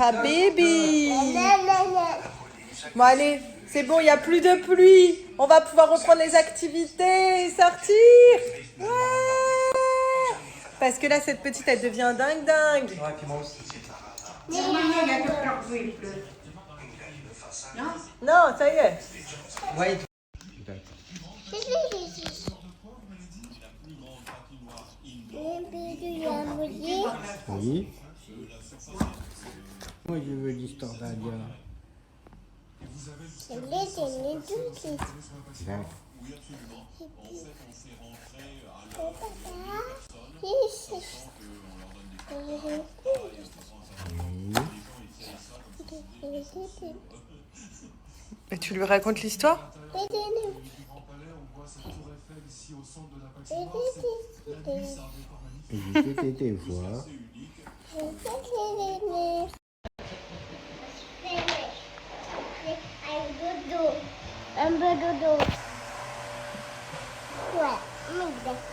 Ah baby. Bon allez, c'est bon, il n'y a plus de pluie. On va pouvoir reprendre les activités et sortir. Ouais. Parce que là, cette petite, elle devient dingue. Ouais, puis moi aussi. Non, ça y est. Ouais. Oui. Moi, je veux l'histoire d'Alia. Et tu lui racontes l'histoire? J'étais des voix. Un peu dodo. Ouais.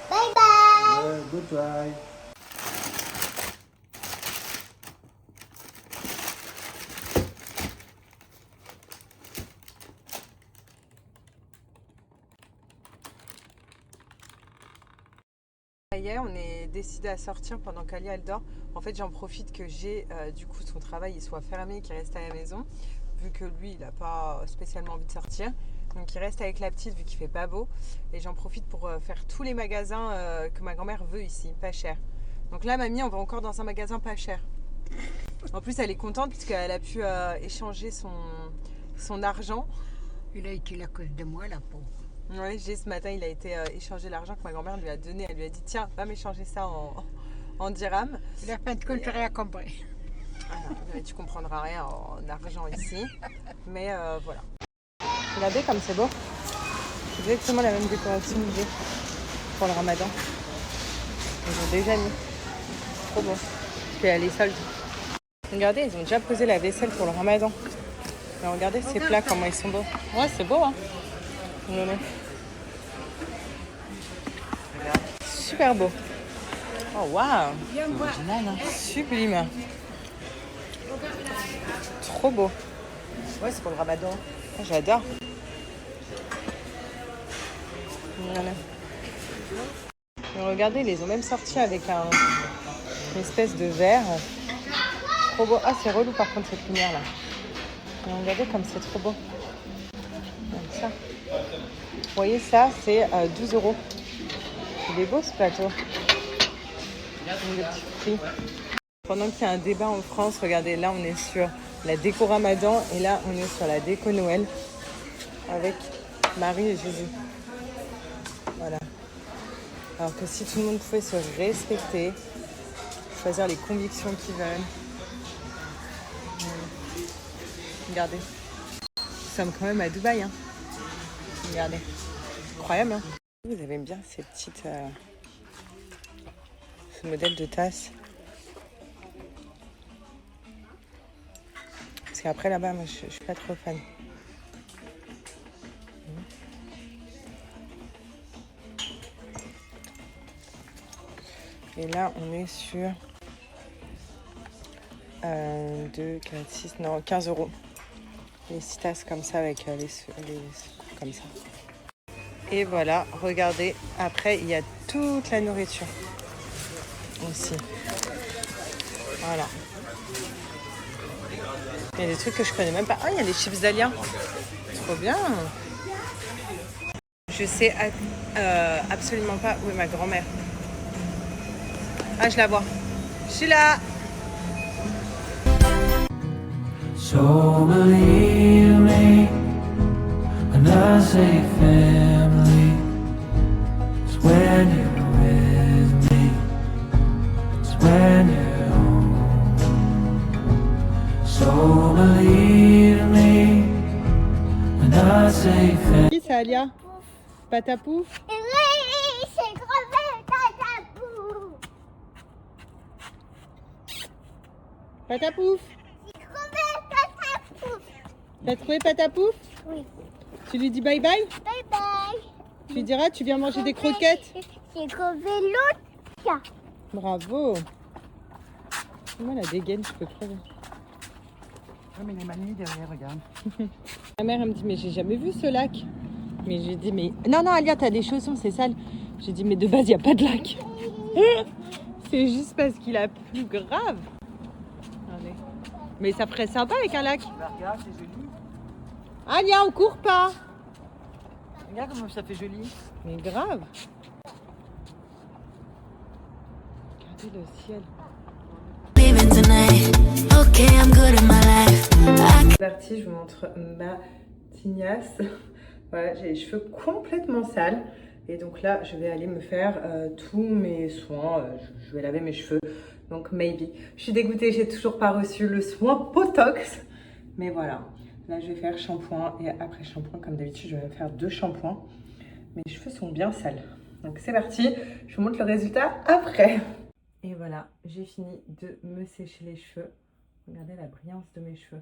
Bye bye. Goodbye. Ça y est, on est décidé à sortir pendant qu'Alia elle dort. En fait, j'en profite que j'ai du coup son travail il soit fermé, qu'il reste à la maison, vu que lui il n'a pas spécialement envie de sortir. Donc il reste avec la petite vu qu'il fait pas beau. Et j'en profite pour faire tous les magasins que ma grand-mère veut ici, pas cher. Donc là, mamie, on va encore dans un magasin pas cher. En plus, elle est contente puisqu'elle a pu échanger son argent. Il a été la cause de moi, la pauvre. Oui, ce matin, il a été échanger l'argent que ma grand-mère lui a donné. Elle lui a dit, tiens, va m'échanger ça en dirhams. La fin de compte, tu rien compris. Voilà, tu comprendras rien en argent ici. Mais voilà. Regardez comme c'est beau. C'est exactement la même décoration que j'ai pour le ramadan. Ils ont déjà mis. Trop beau. Parce qu'il y a les soldes. Regardez, ils ont déjà posé la vaisselle pour le ramadan. Mais regardez ces plats, comment ils sont beaux. Ouais, c'est beau, hein. Regardez. Super beau. Oh waouh. Original, hein. Sublime. Trop beau. Ouais, c'est pour le ramadan. Oh, j'adore. Voilà. Et regardez, ils les ont même sortis avec une espèce de verre. Trop beau. Ah, c'est relou par contre cette lumière là. Et regardez comme c'est trop beau. Comme ça. Vous voyez ça, c'est 12 €. Il est beau ce plateau. Le petit prix. Pendant qu'il y a un débat en France, regardez, là on est sur la déco Ramadan et là on est sur la déco Noël avec Marie et Jésus. Voilà. Alors que si tout le monde pouvait se respecter, choisir les convictions qu'ils veulent. Regardez. Nous sommes quand même à Dubaï. Hein. Regardez. Incroyable. Hein. Vous aimez bien ces petites... ce modèle de tasse. Parce qu'après là-bas, moi je suis pas trop fan. Et là, on est sur 2, 4, 6, non, 15 €. Les 6 tasses comme ça avec les comme ça. Et voilà, regardez. Après, il y a toute la nourriture aussi. Voilà. Il y a des trucs que je connais même pas. Ah, il y a des chips d'Alia. Trop bien. Je sais absolument pas où est ma grand-mère. Ah, je la vois. Je suis là. So believe me when I say family, it's when you're with me, it's when you're home. So believe me when I say family. Qui c'est Alia? Patapouf? Oui, c'est grand-mère Patapou. Patapouf? C'est grand-mère Patapou. T'as trouvé Patapouf? Oui. Tu lui dis bye bye? Bye bye. Tu lui diras tu viens manger des croquettes? C'est crevé l'autre. Bravo. Moi la dégaine, je peux crever. mais les manies derrière, regarde. Ma mère elle me dit mais j'ai jamais vu ce lac. Mais j'ai dit mais non Alia t'as des chaussons c'est sale. J'ai dit mais de base il y a pas de lac. C'est juste parce qu'il a plu grave. Regardez. Mais ça ferait sympa avec un lac. Bah, regarde, c'est joli. Alia on court pas. Regarde comment ça fait joli. Mais grave. Regardez le ciel. Leaving tonight. Okay, I'm good in my life. C'est parti, je vous montre ma tignasse. Voilà, j'ai les cheveux complètement sales. Et donc là, je vais aller me faire tous mes soins. Je vais laver mes cheveux. Donc maybe. Je suis dégoûtée, j'ai toujours pas reçu le soin Botox. Mais voilà. Là, je vais faire shampoing. Et après shampoing, comme d'habitude, je vais me faire 2 shampoings. Mes cheveux sont bien sales. Donc c'est parti. Je vous montre le résultat après. Et voilà, j'ai fini de me sécher les cheveux. Regardez la brillance de mes cheveux.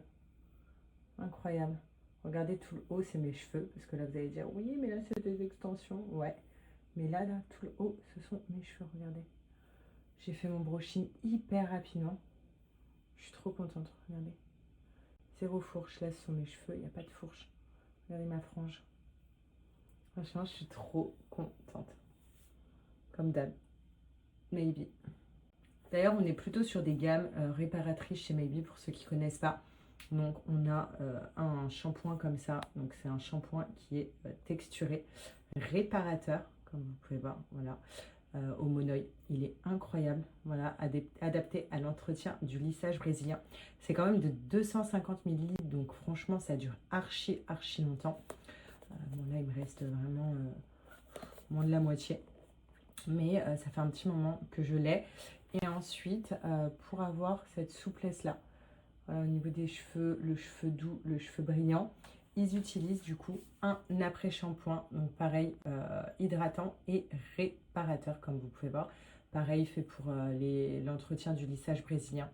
Incroyable. Regardez tout le haut, c'est mes cheveux. Parce que là, vous allez dire, oui, mais là, c'est des extensions. Ouais. Mais là, tout le haut, ce sont mes cheveux. Regardez. J'ai fait mon brushing hyper rapidement. Je suis trop contente. Regardez. 0 fourche là sur mes cheveux. Il n'y a pas de fourche. Regardez ma frange. Franchement, je suis trop contente. Comme d'hab. Maybe. D'ailleurs, on est plutôt sur des gammes réparatrices chez Maybe pour ceux qui ne connaissent pas. Donc, on a un shampoing comme ça. Donc, c'est un shampoing qui est texturé, réparateur, comme vous pouvez voir. Voilà, au monoï. Il est incroyable. Voilà, adapté à l'entretien du lissage brésilien. C'est quand même de 250 ml. Donc, franchement, ça dure archi longtemps. Bon, là, il me reste vraiment moins de la moitié. Mais ça fait un petit moment que je l'ai. Et ensuite, pour avoir cette souplesse-là, au niveau des cheveux, le cheveu doux, le cheveu brillant, ils utilisent du coup un après-shampoing. Donc pareil, hydratant et réparateur, comme vous pouvez voir. Pareil, fait pour l'entretien du lissage brésilien.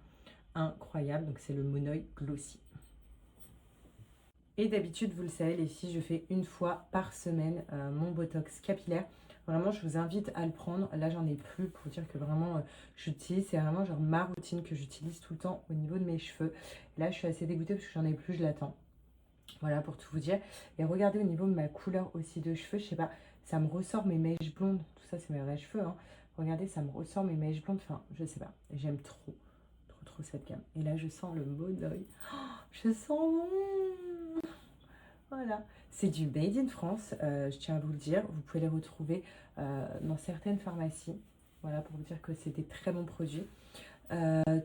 Incroyable, donc c'est le Monoï Glossy. Et d'habitude, vous le savez les filles, je fais 1 fois par semaine mon Botox capillaire. Vraiment, je vous invite à le prendre. Là, j'en ai plus pour vous dire que vraiment, j'utilise. C'est vraiment genre ma routine que j'utilise tout le temps au niveau de mes cheveux. Là, je suis assez dégoûtée parce que j'en ai plus, je l'attends. Voilà, pour tout vous dire. Et regardez au niveau de ma couleur aussi de cheveux. Je sais pas, ça me ressort mes mèches blondes. Tout ça, c'est mes vrais cheveux. Hein. Regardez, ça me ressort mes mèches blondes. Enfin, je sais pas. J'aime trop cette gamme. Et là, je sens le Monoï. Oh, je sens bon. Voilà. C'est du Made in France, je tiens à vous le dire. Vous pouvez les retrouver dans certaines pharmacies. Voilà, pour vous dire que c'est des très bons produits.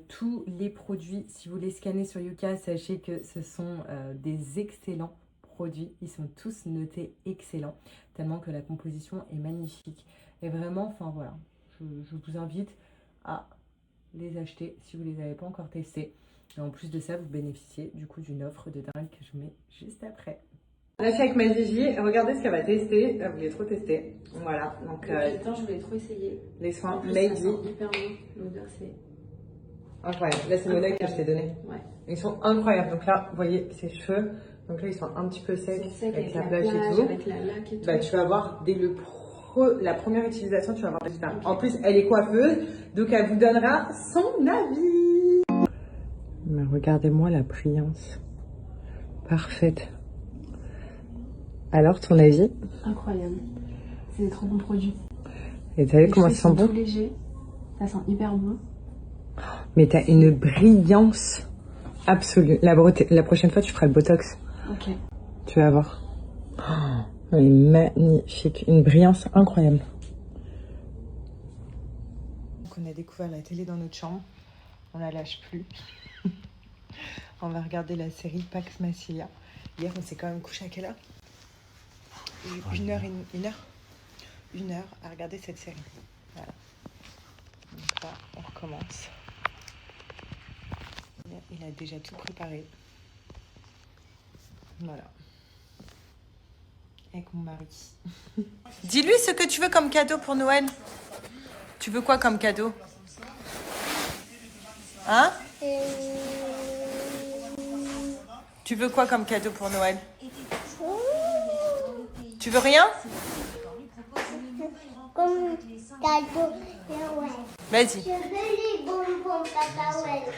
Tous les produits, si vous les scannez sur Yuka, sachez que ce sont des excellents produits. Ils sont tous notés excellents, tellement que la composition est magnifique. Et vraiment, enfin voilà, je vous invite à les acheter si vous ne les avez pas encore testés. Et en plus de ça, vous bénéficiez du coup d'une offre de dingue que je vous mets juste après. Là, je suis avec ma Gigi. Regardez ce qu'elle va tester. Elle voulait trop tester. Voilà. Donc, je voulais trop essayer. Les soins Made Made in. Hyper bon. L'odeur, c'est incroyable. Là, c'est le modèle que je t'ai donné. Ouais. Ils sont incroyables. Donc là, vous voyez ses cheveux. Donc là, ils sont un petit peu secs avec la plage et tout. Avec la laque et tout. Bah, tu vas voir dès la première utilisation, tu vas voir le résultat. Okay. En plus, elle est coiffeuse. Donc, elle vous donnera son avis. Mais regardez-moi la brillance. Parfaite. Alors, ton avis? Incroyable. C'est des trop bons produits. Et t'as vu comment ça sent bon? Tout léger. Ça sent hyper bon. Mais t'as une brillance absolue. La prochaine fois, tu feras le Botox. Ok. Tu vas voir. Oh, elle est magnifique. Une brillance incroyable. Donc, on a découvert la télé dans notre chambre. On la lâche plus. On va regarder la série Pax Massilia. Hier, on s'est quand même couché à quelle heure? 1 heure à regarder cette série. Voilà. Donc là, on recommence. Il a déjà tout préparé. Voilà. Avec mon mari. Dis-lui ce que tu veux comme cadeau pour Noël. Tu veux quoi comme cadeau? Hein? Tu veux quoi comme cadeau pour Noël? Tu veux rien? Comme cadeau, ouais. Vas-y. Je veux les bonbons cacahuètes.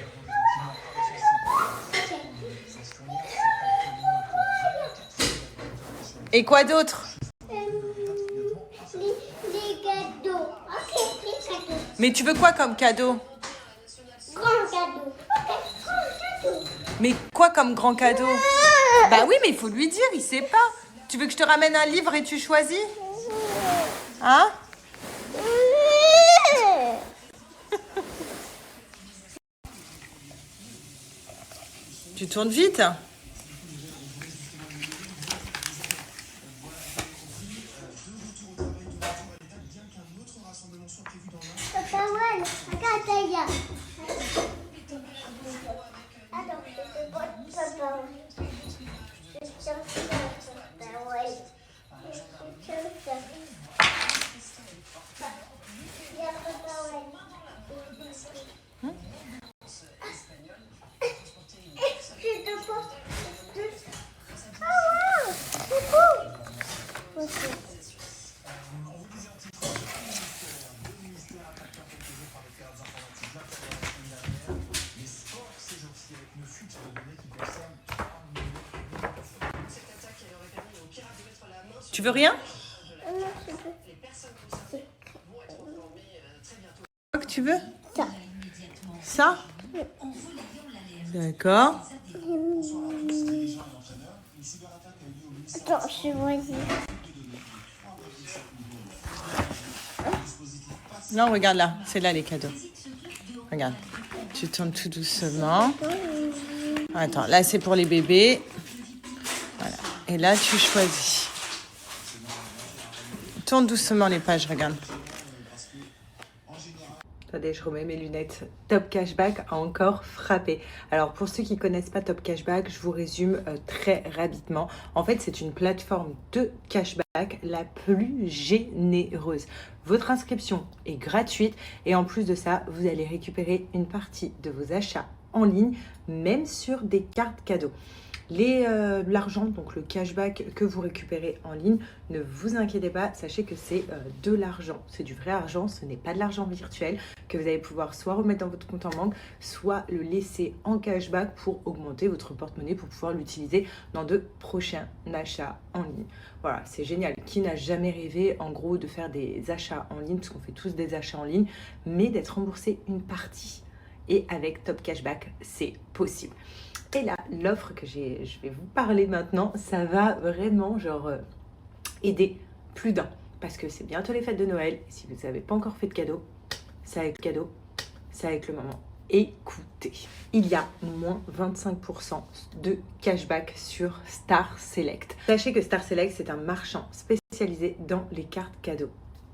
Et quoi d'autre? Les cadeaux. Ok, les cadeaux. Mais tu veux quoi comme cadeau? Grand cadeau. Ok, grand cadeau. Mais quoi comme grand cadeau? Bah oui, mais il faut lui dire, il sait pas. Tu veux que je te ramène un livre et tu choisis? Hein? Tu tournes vite. Papa Noël, regarde là. Attends, c'est pas Papa Noël. Je cherche Papa Noël. Je cherche. Il y a Papa Noël. Je te porte. Ah ouais, c'est cool. Ok. Tu veux rien? Quoi que tu veux? Ça. Ça? D'accord. Attends, je choisis. Non, regarde là, c'est là les cadeaux. Regarde, tu tournes tout doucement. Attends, là c'est pour les bébés. Voilà. Et là tu choisis. Tourne doucement les pages, regarde. Attendez, je remets mes lunettes. Top Cashback a encore frappé. Alors, pour ceux qui ne connaissent pas Top Cashback, je vous résume très rapidement. En fait, c'est une plateforme de cashback la plus généreuse. Votre inscription est gratuite et en plus de ça, vous allez récupérer une partie de vos achats en ligne, même sur des cartes cadeaux. L'argent, donc le cashback que vous récupérez en ligne, ne vous inquiétez pas, sachez que c'est de l'argent, c'est du vrai argent, ce n'est pas de l'argent virtuel que vous allez pouvoir soit remettre dans votre compte en banque, soit le laisser en cashback pour augmenter votre porte-monnaie pour pouvoir l'utiliser dans de prochains achats en ligne. Voilà, c'est génial. Qui n'a jamais rêvé en gros de faire des achats en ligne, parce qu'on fait tous des achats en ligne, mais d'être remboursé une partie. Et avec Top Cashback, c'est possible. Et là, l'offre que je vais vous parler maintenant, ça va vraiment aider plus d'un. Parce que c'est bientôt les fêtes de Noël. Et si vous n'avez pas encore fait de cadeau, c'est avec le cadeau, c'est avec le moment. Écoutez, il y a moins 25% de cashback sur Star Select. Sachez que Star Select, c'est un marchand spécialisé dans les cartes cadeaux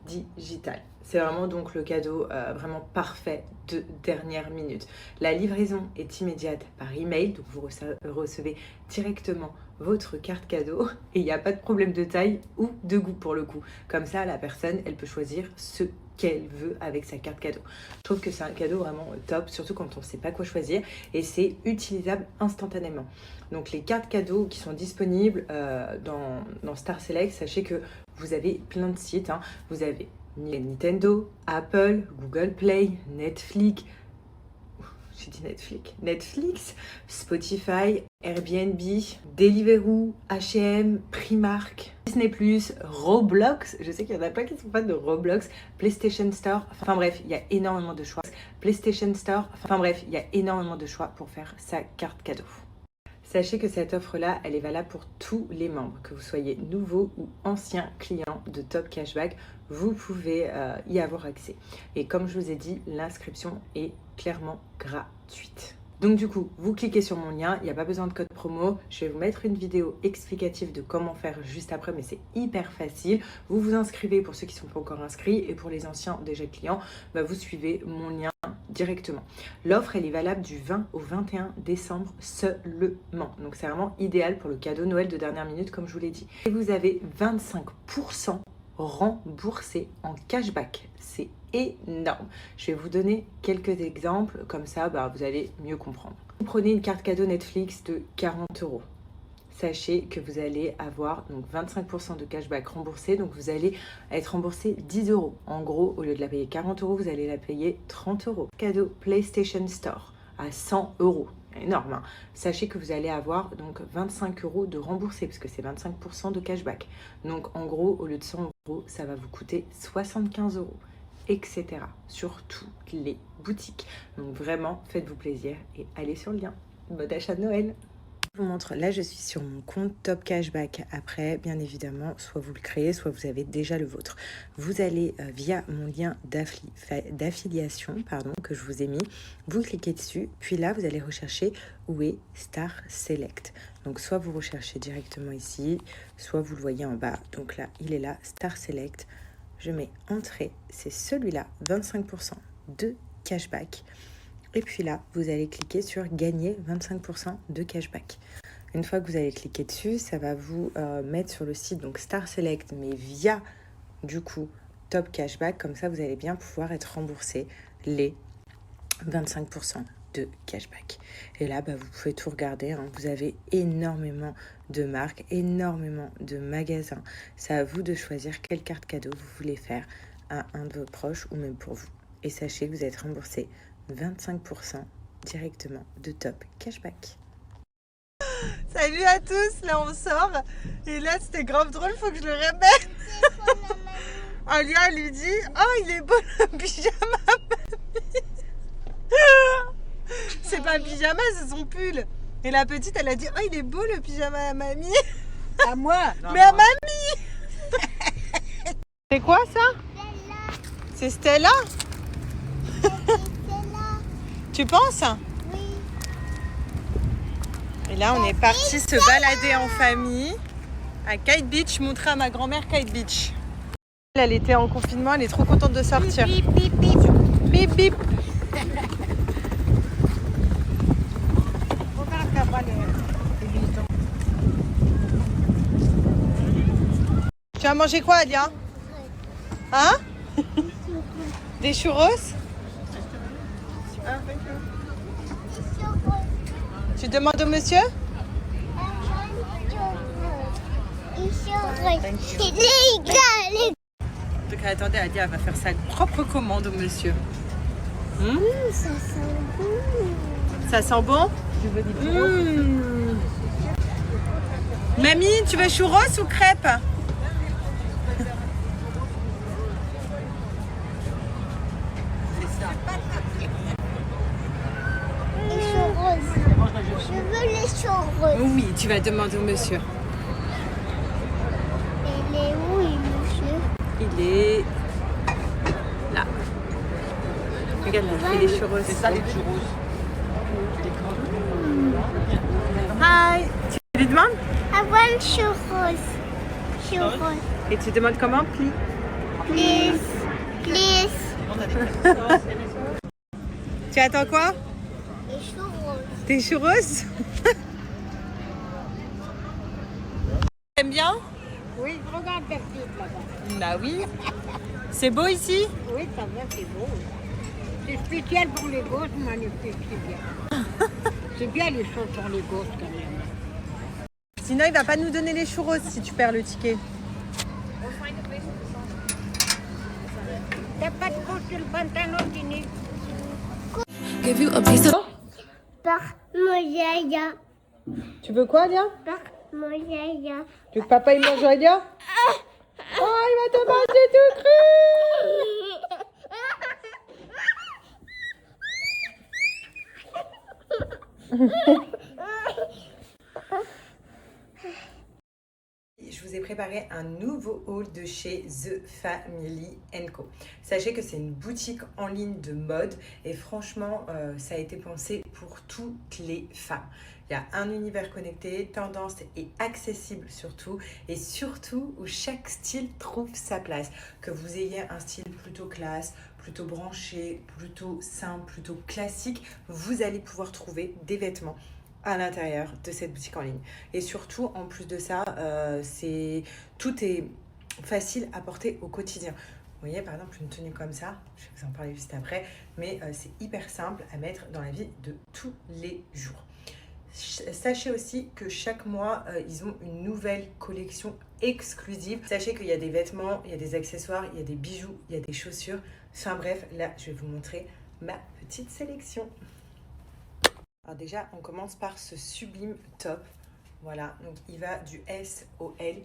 digitales. C'est vraiment donc le cadeau vraiment parfait de dernière minute. La livraison est immédiate par email, donc vous recevez directement votre carte cadeau et il n'y a pas de problème de taille ou de goût pour le coup. Comme ça, la personne, elle peut choisir ce qu'elle veut avec sa carte cadeau. Je trouve que c'est un cadeau vraiment top, surtout quand on ne sait pas quoi choisir et c'est utilisable instantanément. Donc les cartes cadeaux qui sont disponibles dans Star Select, sachez que vous avez plein de sites. Vous avez Nintendo, Apple, Google Play, Netflix, j'ai dit Netflix, Spotify, Airbnb, Deliveroo, H&M, Primark, Disney+, Roblox, je sais qu'il y en a pas qui sont fans de Roblox, PlayStation Store, enfin bref, il y a énormément de choix. PlayStation Store, enfin bref, il y a énormément de choix pour faire sa carte cadeau. Sachez que cette offre-là, elle est valable pour tous les membres, que vous soyez nouveau ou ancien client de Top Cashback, vous pouvez y avoir accès. Et comme je vous ai dit, l'inscription est clairement gratuite. Donc du coup, vous cliquez sur mon lien, il n'y a pas besoin de code promo. Je vais vous mettre une vidéo explicative de comment faire juste après, mais c'est hyper facile. Vous vous inscrivez pour ceux qui ne sont pas encore inscrits et pour les anciens déjà clients, vous suivez mon lien directement. L'offre, elle est valable du 20 au 21 décembre seulement. Donc c'est vraiment idéal pour le cadeau Noël de dernière minute, comme je vous l'ai dit. Et vous avez 25% remboursé en cashback. C'est énorme. Je vais vous donner quelques exemples, comme ça vous allez mieux comprendre. Vous prenez une carte cadeau Netflix de 40 €. Sachez que vous allez avoir donc 25% de cashback remboursé, donc vous allez être remboursé 10 €. En gros, au lieu de la payer 40 €, vous allez la payer 30 €. Cadeau PlayStation Store à 100 €. énorme, hein. Sachez que vous allez avoir donc 25 € de remboursé parce que c'est 25% de cashback. Donc en gros, au lieu de 100 €, ça va vous coûter 75 €, etc. sur toutes les boutiques. Donc vraiment, faites-vous plaisir et allez sur le lien. Bon achat de Noël. Je vous montre, là je suis sur mon compte Top Cashback. Après, bien évidemment, soit vous le créez, soit vous avez déjà le vôtre. Vous allez via mon lien d'affiliation que je vous ai mis, vous cliquez dessus, puis là vous allez rechercher où est Star Select. Donc soit vous recherchez directement ici, soit vous le voyez en bas. Donc là, il est là, Star Select. Je mets entrée, c'est celui-là, 25% de cashback. Et puis là, vous allez cliquer sur gagner 25% de cashback. Une fois que vous allez cliquer dessus, ça va vous mettre sur le site donc Star Select, mais via du coup Top Cashback. Comme ça, vous allez bien pouvoir être remboursé les 25% de cashback. Et là, vous pouvez tout regarder, hein. Vous avez énormément de marques, énormément de magasins. C'est à vous de choisir quelle carte cadeau vous voulez faire à un de vos proches ou même pour vous. Et sachez que vous êtes remboursé 25% directement de Top Cashback. Salut à tous, là on sort et là c'était grave drôle, faut que je le répète. Alia lui dit oh il est beau le pyjama mamie. C'est pas un pyjama, c'est son pull. Et la petite elle a dit oh il est beau le pyjama à mamie. À moi. Mais à mamie. C'est quoi ça? C'est Stella. Tu penses? Oui. Et là, on est parti se balader en famille à Kite Beach, montrer à ma grand-mère Kite Beach. Elle était en confinement, elle est trop contente de sortir. Bip, bip, bip. Bip, bip. Regarde là-bas les bisons. Tu vas manger quoi, Alia? Hein? Des churros? Tu demandes au monsieur? Donc attendez, Alia va faire sa propre commande au monsieur. Ça sent bon. Ça sent bon? Mamie, tu veux churros ou crêpes? Les churros. Je veux les churros. Oui, tu vas demander au monsieur. Il est où, monsieur? Il est là. Regarde, il fait les churros. C'est ça les churros. Hi. Tu lui demandes? I want churros. Churros. Et tu demandes comment? Please. Please. Tu attends quoi? Les churros. Tes churros? T'aimes bien? Oui, regarde la petite là-bas. Bah oui. C'est beau ici? Oui, ça va, c'est beau. C'est spécial pour les gosses, magnifique, c'est bien. C'est bien les choses pour les gosses quand même. Sinon, il va pas nous donner les churros si tu perds le ticket. T'as pas de peau sur le pantalon, Tini? Give you a piece of. Par mon yaya. Tu veux quoi, Alia? Par mon yaya. Tu veux que papa il mange Alia? Oh, il va te manger tout cru! Je vous ai préparé un nouveau haul de chez The Family Co. Sachez que c'est une boutique en ligne de mode et franchement, ça a été pensé pour toutes les femmes. Il y a un univers connecté, tendance et accessible surtout, et surtout où chaque style trouve sa place. Que vous ayez un style plutôt classe, plutôt branché, plutôt simple, plutôt classique, vous allez pouvoir trouver des vêtements à l'intérieur de cette boutique en ligne. Et surtout, en plus de ça, tout est facile à porter au quotidien. Vous voyez, par exemple, une tenue comme ça, je vais vous en parler juste après, mais c'est hyper simple à mettre dans la vie de tous les jours. Sachez aussi que chaque mois, ils ont une nouvelle collection exclusive. Sachez qu'il y a des vêtements, il y a des accessoires, il y a des bijoux, il y a des chaussures. Enfin bref, là, je vais vous montrer ma petite sélection. Alors déjà, on commence par ce sublime top. Voilà, donc il va du S au L.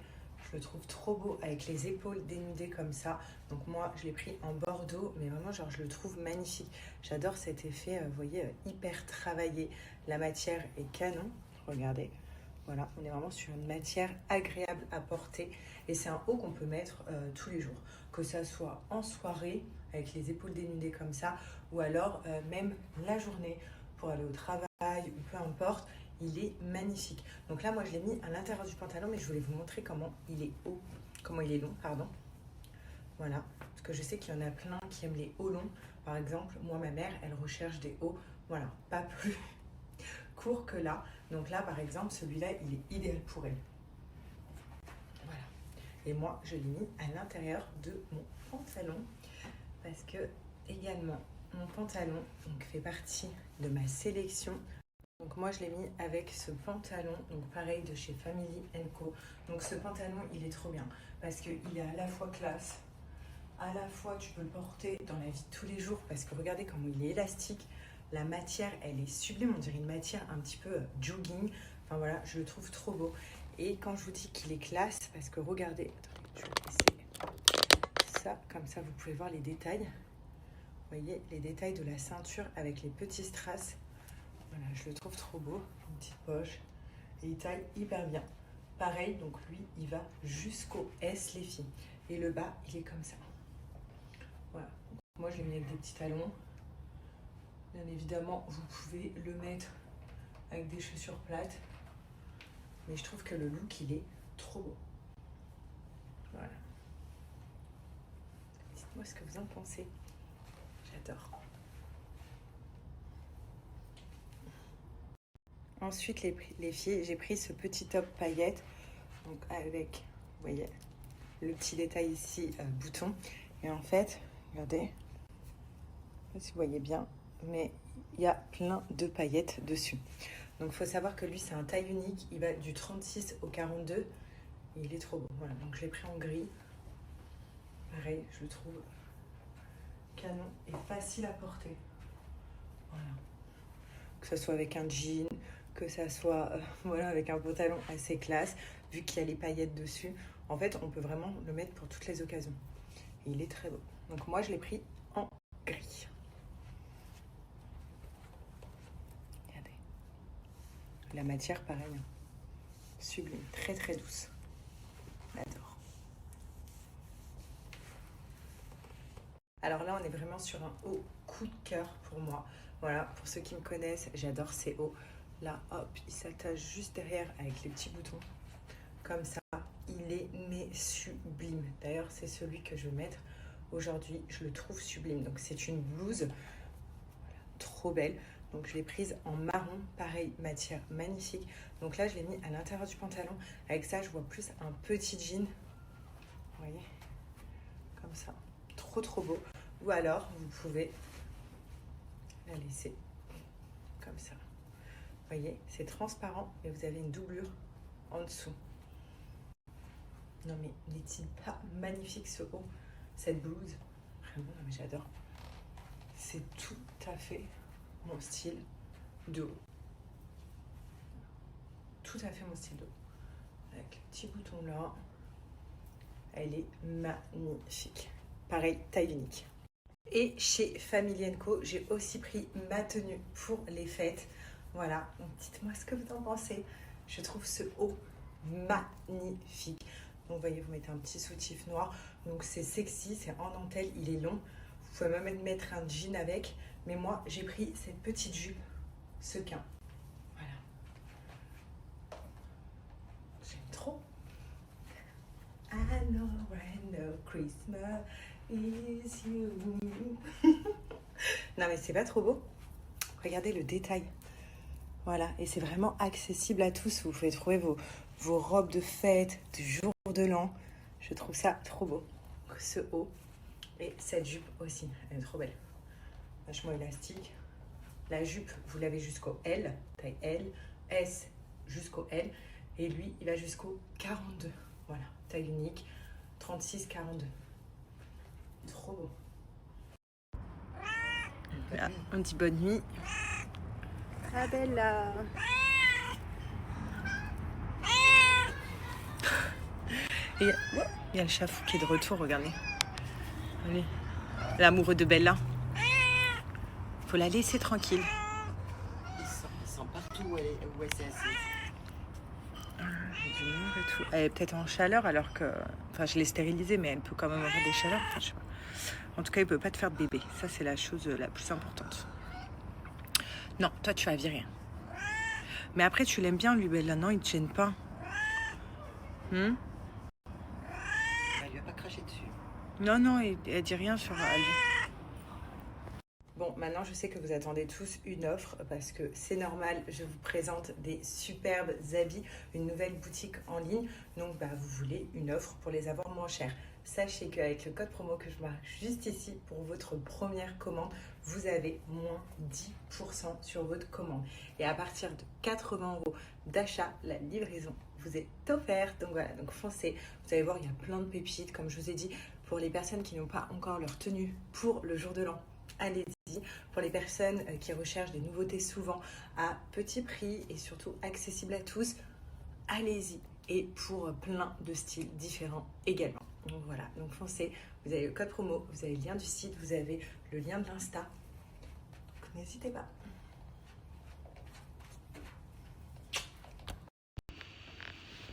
Je le trouve trop beau avec les épaules dénudées comme ça. Donc moi, je l'ai pris en bordeaux, mais vraiment, genre, je le trouve magnifique. J'adore cet effet, vous voyez, hyper travaillé. La matière est canon. Regardez. Voilà, on est vraiment sur une matière agréable à porter. Et c'est un haut qu'on peut mettre tous les jours. Que ça soit en soirée, avec les épaules dénudées comme ça, ou alors même la journée pour aller au travail, ou peu importe. Il est magnifique. Donc là, moi, je l'ai mis à l'intérieur du pantalon, mais je voulais vous montrer comment il est haut, comment il est long, pardon. Voilà, parce que je sais qu'il y en a plein qui aiment les hauts longs. Par exemple, moi, ma mère, elle recherche des hauts, voilà, pas plus courts que là. Donc là, par exemple, celui-là, il est idéal pour elle. Voilà. Et moi, je l'ai mis à l'intérieur de mon pantalon, parce que, également, mon pantalon donc, fait partie de ma sélection. Donc moi je l'ai mis avec ce pantalon, donc pareil de chez Family & Co. Donc ce pantalon il est trop bien parce qu'il est à la fois classe, à la fois tu peux le porter dans la vie de tous les jours parce que regardez comment il est élastique. La matière elle est sublime, on dirait une matière un petit peu jogging. Enfin voilà, je le trouve trop beau. Et quand je vous dis qu'il est classe, parce que regardez, attendez, je vais laisser ça, comme ça vous pouvez voir les détails. Vous voyez les détails de la ceinture avec les petits strass. Voilà, je le trouve trop beau, une petite poche, et il taille hyper bien. Pareil, donc lui, il va jusqu'au S, les filles. Et le bas, il est comme ça. Voilà, donc, moi je l'ai mis avec des petits talons. Bien évidemment, vous pouvez le mettre avec des chaussures plates. Mais je trouve que le look, il est trop beau. Voilà. Dites-moi ce que vous en pensez. J'adore. Ensuite, les filles, j'ai pris ce petit top paillettes, donc avec, vous voyez, le petit détail ici, bouton. Et en fait, regardez, je ne sais pas si vous voyez bien, mais il y a plein de paillettes dessus. Donc, il faut savoir que lui, c'est un taille unique. Il va du 36 au 42. Et il est trop beau. Voilà, donc je l'ai pris en gris. Pareil, je le trouve canon et facile à porter. Voilà. Que ce soit avec un jean, que ça soit voilà, avec un pantalon assez classe, vu qu'il y a les paillettes dessus. En fait, on peut vraiment le mettre pour toutes les occasions. Et il est très beau. Donc moi, je l'ai pris en gris. Regardez. La matière, pareil. Hein. Sublime, très très douce. J'adore. Alors là, on est vraiment sur un haut coup de cœur pour moi. Voilà, pour ceux qui me connaissent, j'adore ces hauts. Là, hop, il s'attache juste derrière avec les petits boutons. Comme ça, il est mais sublime. D'ailleurs, c'est celui que je vais mettre aujourd'hui. Je le trouve sublime. Donc, c'est une blouse voilà, trop belle. Donc, je l'ai prise en marron. Pareil, matière magnifique. Donc là, je l'ai mis à l'intérieur du pantalon. Avec ça, je vois plus un petit jean. Vous voyez? Comme ça. Trop, trop beau. Ou alors, vous pouvez la laisser comme ça. Vous voyez, c'est transparent et vous avez une doublure en dessous. Non mais n'est-il pas magnifique ce haut, cette blouse? Vraiment, non mais j'adore. C'est tout à fait mon style de haut. Tout à fait mon style de haut. Avec le petit bouton là, elle est magnifique. Pareil, taille unique. Et chez Family & Co, j'ai aussi pris ma tenue pour les fêtes. Voilà, donc dites-moi ce que vous en pensez. Je trouve ce haut magnifique. Donc vous voyez, vous mettez un petit soutif noir. Donc c'est sexy, c'est en dentelle, il est long. Vous pouvez même mettre un jean avec. Mais moi, j'ai pris cette petite jupe sequin. Voilà. J'aime trop. I know, I know, Christmas is you. Non mais c'est pas trop beau? Regardez le détail. Voilà, et c'est vraiment accessible à tous. Vous pouvez trouver vos robes de fête, du jour de l'an. Je trouve ça trop beau. Ce haut et cette jupe aussi, elle est trop belle. Vachement élastique. La jupe, vous l'avez jusqu'au L, taille L, S jusqu'au L. Et lui, il va jusqu'au 42. Voilà, taille unique, 36-42. Trop beau. Voilà, on dit bonne nuit. Ah Bella. Et il y a le chafou qui est de retour, regardez. Allez. L'amoureux de Bella. Faut la laisser tranquille. Il sent partout où elle s'est assise. Du mur et tout. Elle est peut-être en chaleur alors que... Enfin, je l'ai stérilisée, mais elle peut quand même avoir des chaleurs. Enfin, je sais pas. En tout cas, il peut pas te faire de bébé. Ça, c'est la chose la plus importante. Non, toi, tu vas virer. Mais après, tu l'aimes bien, lui, Bella. Non, il te gêne pas. Elle lui a pas craché dessus. Non, non, elle dit rien sur Ali. Bon, maintenant, je sais que vous attendez tous une offre parce que c'est normal. Je vous présente des superbes habits, une nouvelle boutique en ligne. Donc, vous voulez une offre pour les avoir moins chers. Sachez qu'avec le code promo que je marque juste ici pour votre première commande, vous avez moins 10% sur votre commande. Et à partir de 80 € d'achat, la livraison vous est offerte. Donc voilà, donc foncez. Vous allez voir, il y a plein de pépites. Comme je vous ai dit, pour les personnes qui n'ont pas encore leur tenue pour le jour de l'an, allez-y. Pour les personnes qui recherchent des nouveautés souvent à petit prix et surtout accessibles à tous, allez-y. Et pour plein de styles différents également. Donc voilà, donc foncez, vous avez le code promo, vous avez le lien du site, vous avez le lien de l'Insta. Donc n'hésitez pas.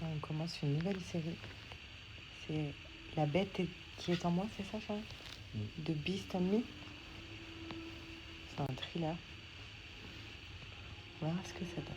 On commence une nouvelle série. C'est La bête qui est en moi, c'est ça, Charles? De Beast on Me. C'est un thriller. On va voir ce que ça donne.